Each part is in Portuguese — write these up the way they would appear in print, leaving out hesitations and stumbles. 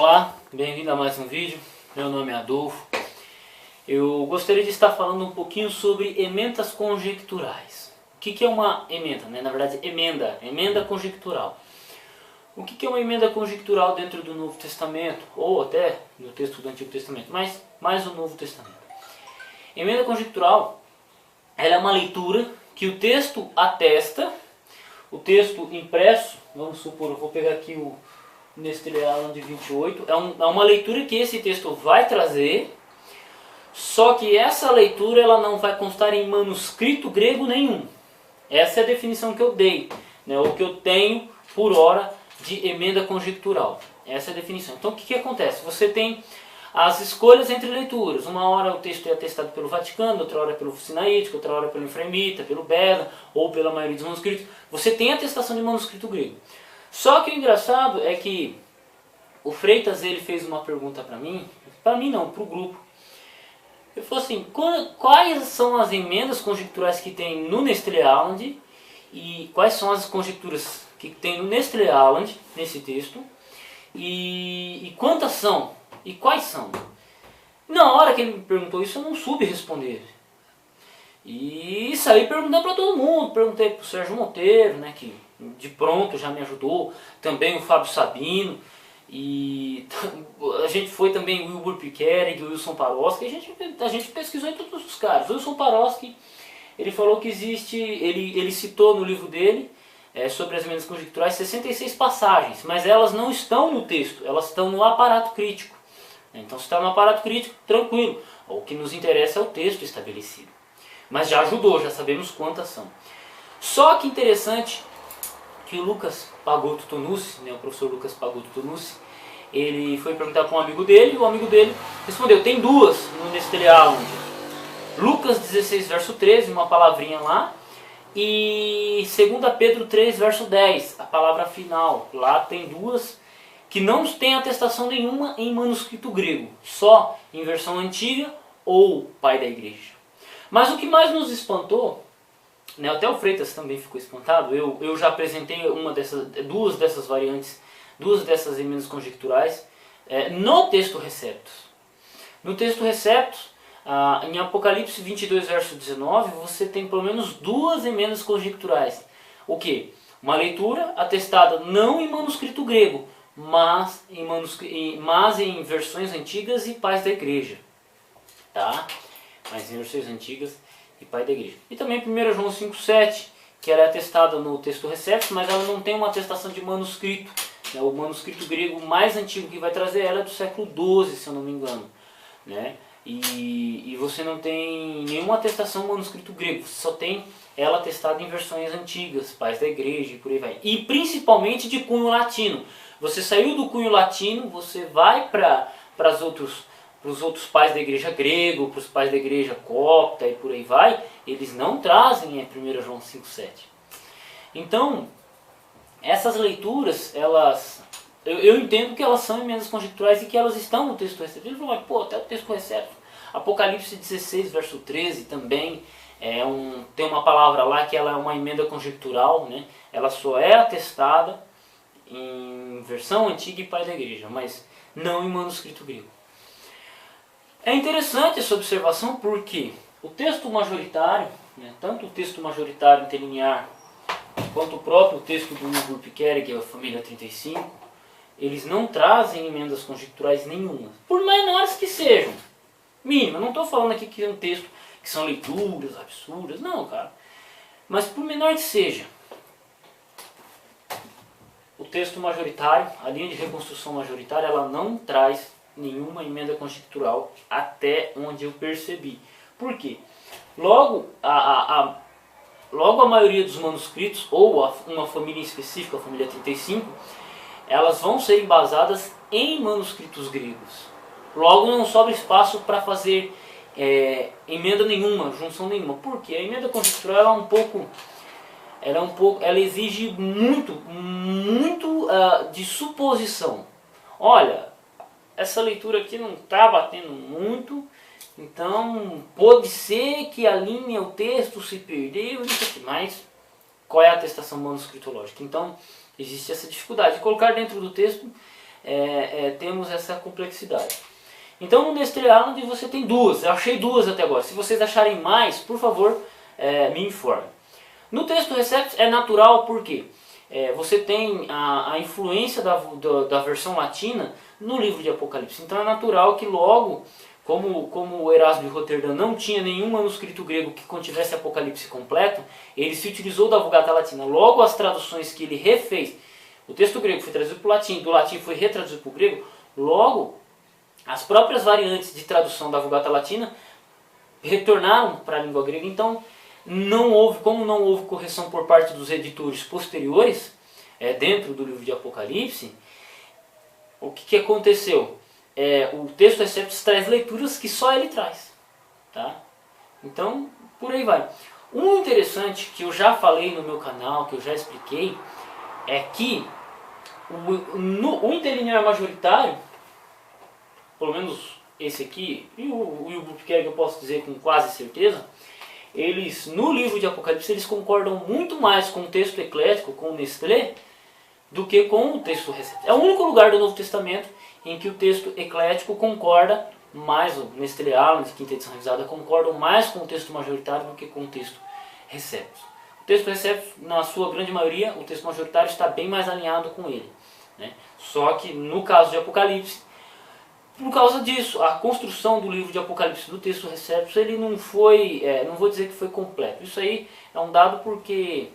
Olá, bem-vindo a mais um vídeo. Meu nome é Adolfo. Eu gostaria de estar falando um pouquinho sobre emendas conjecturais. O que é uma emenda? Na verdade, emenda conjectural. O que é uma emenda conjectural dentro do Novo Testamento, ou até no texto do Antigo Testamento, mas mais o Novo Testamento? Emenda conjectural, ela é uma leitura que o texto atesta, o texto impresso, vamos supor, eu vou pegar aqui o Nestlé Aland 28, é uma leitura que esse texto vai trazer, só que essa leitura ela não vai constar em manuscrito grego nenhum. Essa é a definição que eu dei, né, ou que eu tenho por hora de emenda conjectural. Essa é a definição. Então o que acontece? Você tem as escolhas entre leituras. Uma hora o texto é atestado pelo Vaticano, outra hora pelo Sinaítico, outra hora pelo Efraimita, pelo Beda, ou pela maioria dos manuscritos. Você tem a atestação de manuscrito grego. Só que o engraçado é que o Freitas ele fez uma pergunta para mim não, para o grupo. Ele falou assim, quais são as emendas conjecturais que tem no Nestlé Aland e quais são as conjecturas que tem no Nestlé Aland, nesse texto, e quantas são, e quais são? Na hora que ele me perguntou isso, eu não soube responder. E saí perguntando para todo mundo, perguntei para o Sérgio Monteiro, né, que de pronto já me ajudou, também o Fábio Sabino, e a gente foi também o Wilbur Piquerig, o Wilson Paroski, a gente pesquisou em todos os caras. O Wilson Paroski, ele falou que existe, ele citou no livro dele, sobre as emendas conjecturais, 66 passagens, mas elas não estão no texto, elas estão no aparato crítico. Então se está no aparato crítico, tranquilo, o que nos interessa é o texto estabelecido. Mas já ajudou, já sabemos quantas são. Só que interessante que o Lucas Pagotto Tonucci, né, o professor Lucas Pagotto Tonucci, ele foi perguntar para um amigo dele, e o amigo dele respondeu, tem duas no Nestlé Aland. Lucas 16, verso 13, uma palavrinha lá, e 2 Pedro 3, verso 10, a palavra final. Lá tem duas que não tem atestação nenhuma em manuscrito grego, só em versão antiga ou pai da igreja. Mas o que mais nos espantou, né, até o Freitas também ficou espantado, eu já apresentei duas dessas variantes, duas dessas emendas conjecturais no texto Receptus. No texto Receptus, em Apocalipse 22, verso 19, você tem pelo menos duas emendas conjecturais. O que? Uma leitura atestada não em manuscrito grego, mas em versões antigas e pais da igreja. Tá? Mas em versões antigas e pai da igreja. E também 1 João 5,7, que ela é atestada no texto Receptus, mas ela não tem uma atestação de manuscrito. Né? O manuscrito grego mais antigo que vai trazer ela é do século XII, se eu não me engano. Né? E você não tem nenhuma atestação manuscrito grego, você só tem ela atestada em versões antigas, pais da igreja e por aí vai. E principalmente de cunho latino. Você saiu do cunho latino, você vai para os outros pais da igreja grego, para os pais da igreja copta e por aí vai, eles não trazem 1 João 5,7. Então, essas leituras, eu entendo que elas são emendas conjecturais e que elas estão no texto Receptus. Ele falou, mas pô, até o texto Receptus. Apocalipse 16, verso 13 também tem uma palavra lá que ela é uma emenda conjectural, né? Ela só é atestada em versão antiga e pai da igreja, mas não em manuscrito grego. É interessante essa observação porque o texto majoritário, né, tanto o texto majoritário interlinear quanto o próprio texto do Wilbur Piquerig, que é a família 35, eles não trazem emendas conjecturais nenhuma, por menores que sejam. Mínima, não estou falando aqui que é um texto que são leituras absurdas, não, cara. Mas por menor que seja, o texto majoritário, a linha de reconstrução majoritária, ela não traz nenhuma emenda conjectural até onde eu percebi. Por quê? Logo a maioria dos manuscritos, ou uma família específica, a família 35, elas vão ser embasadas em manuscritos gregos. Logo não sobra espaço para fazer emenda nenhuma, junção nenhuma. Por quê? A emenda conjectural ela exige muito de suposição. Olha, essa leitura aqui não está batendo muito, então pode ser que a linha, o texto se perdeu, mas qual é a atestação manuscritológica? Então existe essa dificuldade de colocar dentro do texto temos essa complexidade. Então no Nestlé Aland você tem duas, eu achei duas até agora. Se vocês acharem mais, por favor, me informem. No texto Receptus é natural porque você tem a influência da versão latina no livro de Apocalipse. Então é natural que logo, como o Erasmo de Roterdã não tinha nenhum manuscrito grego que contivesse Apocalipse completo, ele se utilizou da Vulgata Latina. Logo as traduções que ele refez, o texto grego foi traduzido para o latim, do latim foi retraduzido para o grego, logo as próprias variantes de tradução da Vulgata Latina retornaram para a língua grega. Então como não houve correção por parte dos editores posteriores, dentro do livro de Apocalipse, o que aconteceu? O texto Receptus traz leituras que só ele traz. Tá? Então, por aí vai. Um interessante que eu já falei no meu canal, que eu já expliquei, é que o interlinear majoritário, pelo menos esse aqui, e o Buchkerg eu posso dizer com quase certeza, eles, no livro de Apocalipse, eles concordam muito mais com o texto eclético, com o Nestlé, do que com o texto Receptus. É o único lugar do Novo Testamento em que o texto eclético concorda mais, o Nestlé Aland, quinta edição revisada, concordam mais com o texto majoritário do que com o texto Receptus. O texto Receptus, na sua grande maioria, o texto majoritário está bem mais alinhado com ele. Né? Só que, no caso de Apocalipse, por causa disso, a construção do livro de Apocalipse do texto Receptus, ele não foi, não vou dizer que foi completo. Isso aí é um dado porque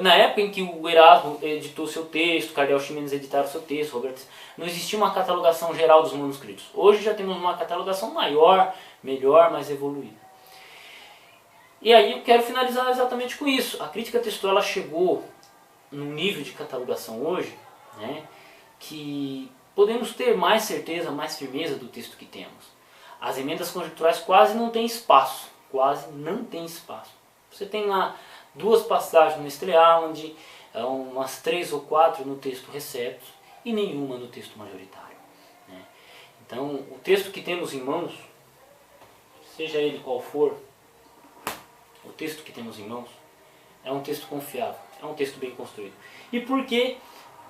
na época em que o Erasmo editou seu texto, Cardeal Ximenes editaram seu texto, Roberto, não existia uma catalogação geral dos manuscritos. Hoje já temos uma catalogação maior, melhor, mais evoluída. E aí eu quero finalizar exatamente com isso. A crítica textual ela chegou num nível de catalogação hoje, né, que podemos ter mais certeza, mais firmeza do texto que temos. As emendas conjecturais quase não têm espaço. Quase não tem espaço. Você tem lá duas passagens no Nestlé Aland, umas 3 ou 4 no texto Receptus e nenhuma no texto majoritário. Né? Então, o texto que temos em mãos, seja ele qual for, o texto que temos em mãos é um texto confiável, é um texto bem construído. E por que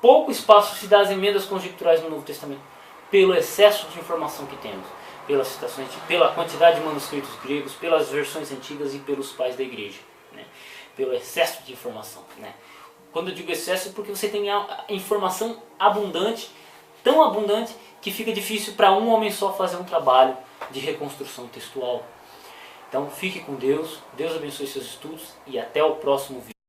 pouco espaço se dá às emendas conjecturais no Novo Testamento? Pelo excesso de informação que temos, pelas citações, pela quantidade de manuscritos gregos, pelas versões antigas e pelos pais da igreja, né? Pelo excesso de informação. Né? Quando eu digo excesso é porque você tem a informação abundante, tão abundante que fica difícil para um homem só fazer um trabalho de reconstrução textual. Então fique com Deus, Deus abençoe seus estudos e até o próximo vídeo.